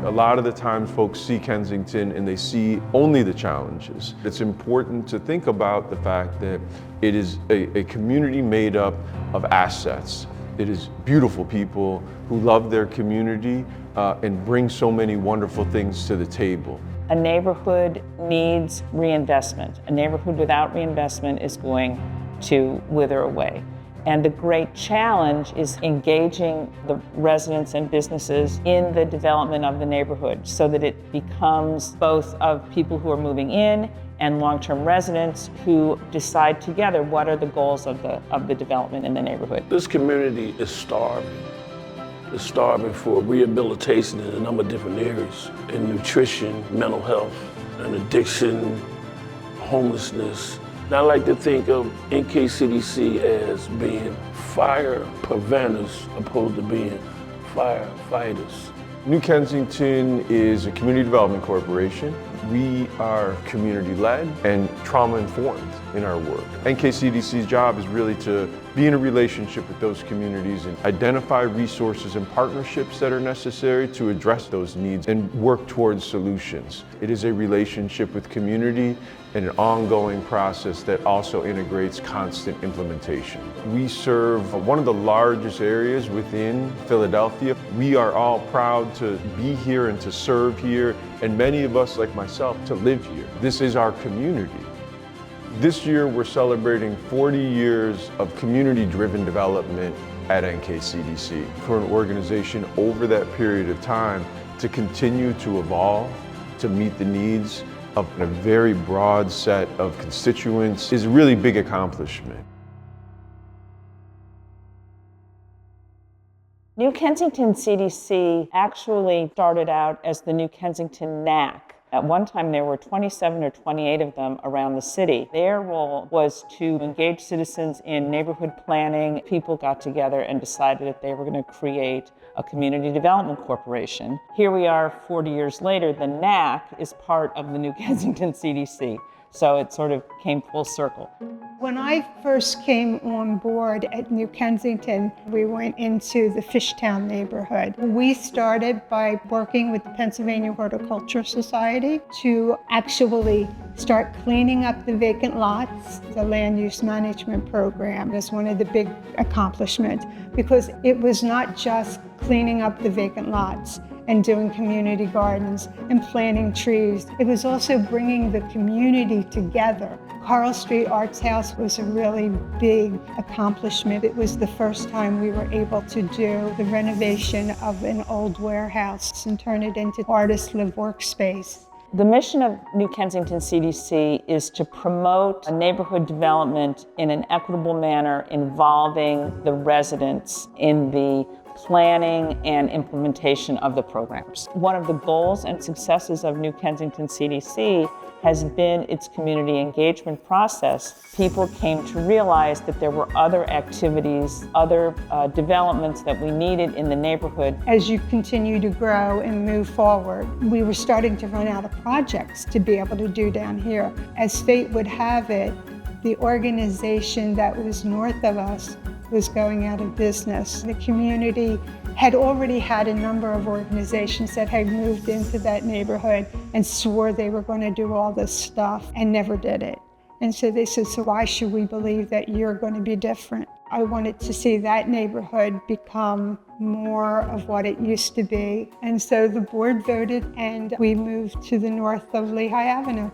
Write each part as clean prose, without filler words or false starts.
A lot of the times folks see Kensington and they see only the challenges. It's important to think about the fact that it is a community made up of assets. It is beautiful people who love their community and bring so many wonderful things to the table. A neighborhood needs reinvestment. A neighborhood without reinvestment is going to wither away. And the great challenge is engaging the residents and businesses in the development of the neighborhood so that it becomes both of people who are moving in and long-term residents who decide together what are the goals of the development in the neighborhood. This community is starving. It's starving for rehabilitation in a number of different areas, in nutrition, mental health, and addiction, homelessness. And I like to think of NKCDC as being fire preventers opposed to being firefighters. New Kensington is a community development corporation. We are community-led and trauma-informed in our work. NKCDC's job is really to be in a relationship with those communities and identify resources and partnerships that are necessary to address those needs and work towards solutions. It is a relationship with community and an ongoing process that also integrates constant implementation. We serve one of the largest areas within Philadelphia. We are all proud to be here and to serve here, and many of us, like myself, to live here. This is our community. This year, we're celebrating 40 years of community-driven development at NKCDC. For an organization over that period of time to continue to evolve, to meet the needs of a very broad set of constituents is a really big accomplishment. New Kensington CDC actually started out as the New Kensington NAC. At one time, there were 27 or 28 of them around the city. Their role was to engage citizens in neighborhood planning. People got together and decided that they were going to create a community development corporation. Here we are 40 years later. The NAC is part of the New Kensington CDC. So it sort of came full circle. When I first came on board at New Kensington, we went into the Fishtown neighborhood. We started by working with the Pennsylvania Horticultural Society to actually start cleaning up the vacant lots. The land use management program is one of the big accomplishments because it was not just cleaning up the vacant lots and doing community gardens and planting trees. It was also bringing the community together. Carl Street Arts House was a really big accomplishment. It was the first time we were able to do the renovation of an old warehouse and turn it into artist live workspace. The mission of New Kensington CDC is to promote a neighborhood development in an equitable manner involving the residents in the planning and implementation of the programs. One of the goals and successes of New Kensington CDC has been its community engagement process. People came to realize that there were other activities, other developments that we needed in the neighborhood. As you continue to grow and move forward, we were starting to run out of projects to be able to do down here. As fate would have it, the organization that was north of us was going out of business. The community had already had a number of organizations that had moved into that neighborhood and swore they were going to do all this stuff and never did it. And so they said, so why should we believe that you're going to be different? I wanted to see that neighborhood become more of what it used to be. And so the board voted and we moved to the north of Lehigh Avenue.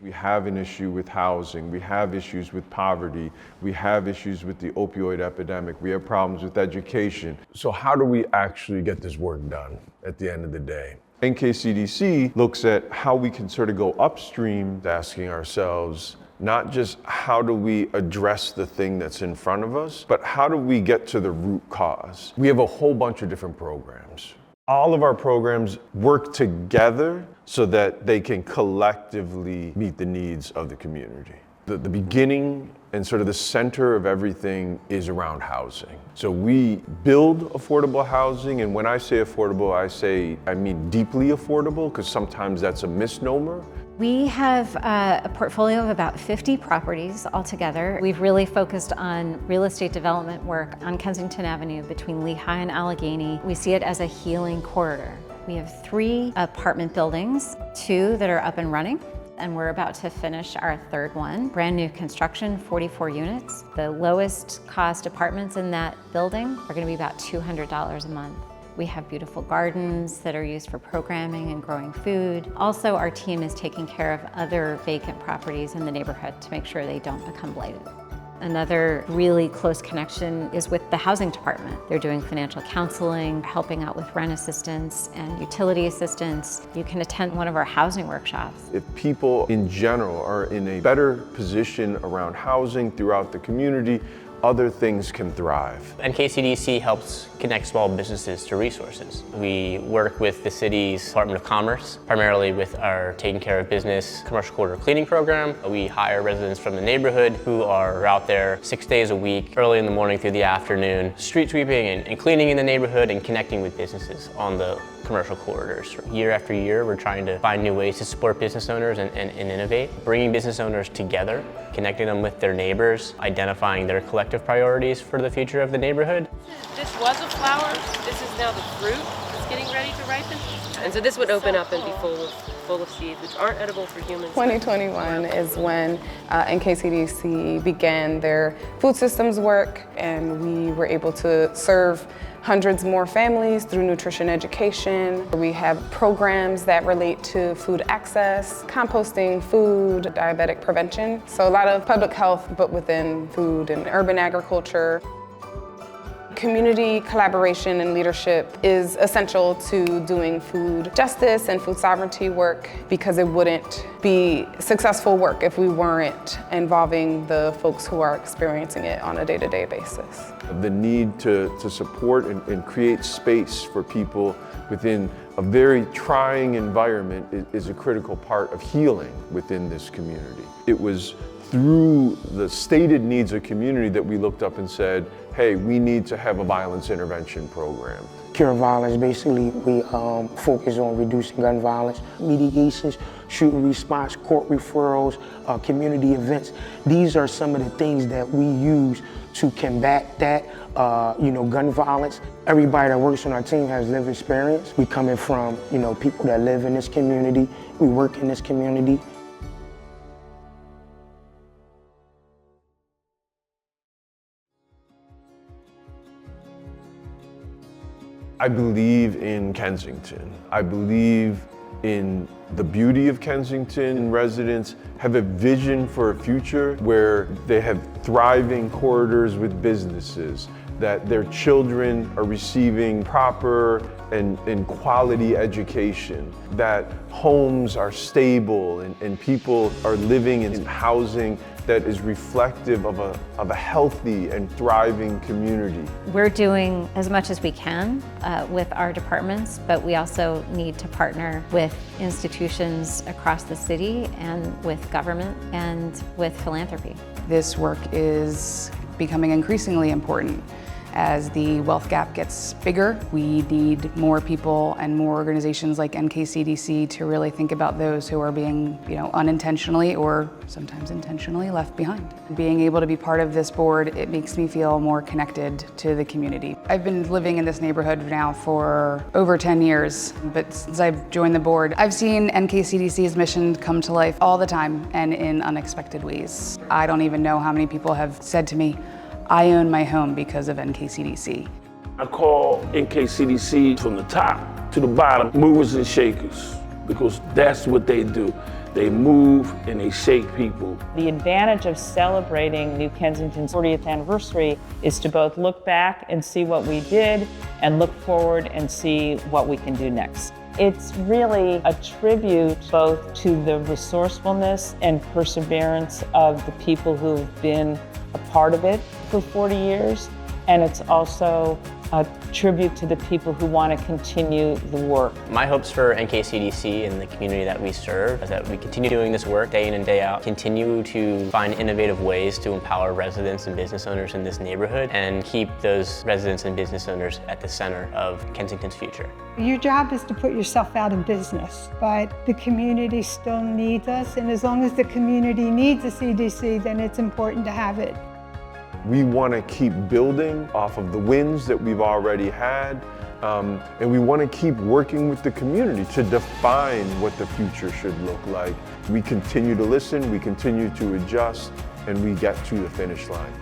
We have an issue with housing, we have issues with poverty, we have issues with the opioid epidemic, we have problems with education. So how do we actually get this work done at the end of the day? NKCDC looks at how we can sort of go upstream, asking ourselves, not just how do we address the thing that's in front of us, but how do we get to the root cause? We have a whole bunch of different programs. All of our programs work together so that they can collectively meet the needs of the community. The beginning and sort of the center of everything is around housing. So we build affordable housing, and when I say affordable, I mean deeply affordable, because sometimes that's a misnomer. We have a portfolio of about 50 properties altogether. We've really focused on real estate development work on Kensington Avenue between Lehigh and Allegheny. We see it as a healing corridor. We have 3 apartment buildings, 2 that are up and running, and we're about to finish our 3rd one. Brand new construction, 44 units. The lowest cost apartments in that building are gonna be about $200 a month. We have beautiful gardens that are used for programming and growing food. Also, our team is taking care of other vacant properties in the neighborhood to make sure they don't become blighted. Another really close connection is with the housing department. They're doing financial counseling, helping out with rent assistance and utility assistance. You can attend one of our housing workshops. If people in general are in a better position around housing throughout the community, other things can thrive. NKCDC helps connect small businesses to resources. We work with the city's Department of Commerce, primarily with our Taking Care of Business commercial corridor cleaning program. We hire residents from the neighborhood who are out there 6 days a week, early in the morning through the afternoon, street sweeping and cleaning in the neighborhood and connecting with businesses on the commercial corridors. Year after year, we're trying to find new ways to support business owners and innovate, bringing business owners together, connecting them with their neighbors, identifying their collective priorities for the future of the neighborhood. This was a flower, this is now the fruit that's getting ready to ripen. And so this would open up and be full of seeds, which aren't edible for humans. 2021 is when NKCDC began their food systems work, and we were able to serve hundreds more families through nutrition education. We have programs that relate to food access, composting food, diabetic prevention. So a lot of public health, but within food and urban agriculture. Community collaboration and leadership is essential to doing food justice and food sovereignty work, because it wouldn't be successful work if we weren't involving the folks who are experiencing it on a day-to-day basis. The need to support and create space for people within a very trying environment is a critical part of healing within this community. It was through the stated needs of community that we looked up and said, hey, we need to have a violence intervention program. Cure violence, basically, we focus on reducing gun violence, mediations, shooting response, court referrals, community events. These are some of the things that we use to combat that, gun violence. Everybody that works on our team has lived experience. We coming from, people that live in this community, we work in this community. I believe in Kensington. I believe in the beauty of Kensington. Residents have a vision for a future where they have thriving corridors with businesses, that their children are receiving proper and quality education, that homes are stable and people are living in housing that is reflective of a healthy and thriving community. We're doing as much as we can with our departments, but we also need to partner with institutions across the city and with government and with philanthropy. This work is becoming increasingly important. As the wealth gap gets bigger, we need more people and more organizations like NKCDC to really think about those who are being, unintentionally or sometimes intentionally left behind. Being able to be part of this board, it makes me feel more connected to the community. I've been living in this neighborhood now for over 10 years, but since I've joined the board, I've seen NKCDC's mission come to life all the time and in unexpected ways. I don't even know how many people have said to me, I own my home because of NKCDC. I call NKCDC from the top to the bottom, movers and shakers, because that's what they do. They move and they shake people. The advantage of celebrating New Kensington's 40th anniversary is to both look back and see what we did and look forward and see what we can do next. It's really a tribute both to the resourcefulness and perseverance of the people who've been a part of it for 40 years, and it's also a tribute to the people who want to continue the work. My hopes for NKCDC and the community that we serve is that we continue doing this work day in and day out, continue to find innovative ways to empower residents and business owners in this neighborhood, and keep those residents and business owners at the center of Kensington's future. Your job is to put yourself out of business, but the community still needs us, and as long as the community needs a CDC, then it's important to have it. We want to keep building off of the wins that we've already had, and we want to keep working with the community to define what the future should look like. We continue to listen, we continue to adjust, and we get to the finish line.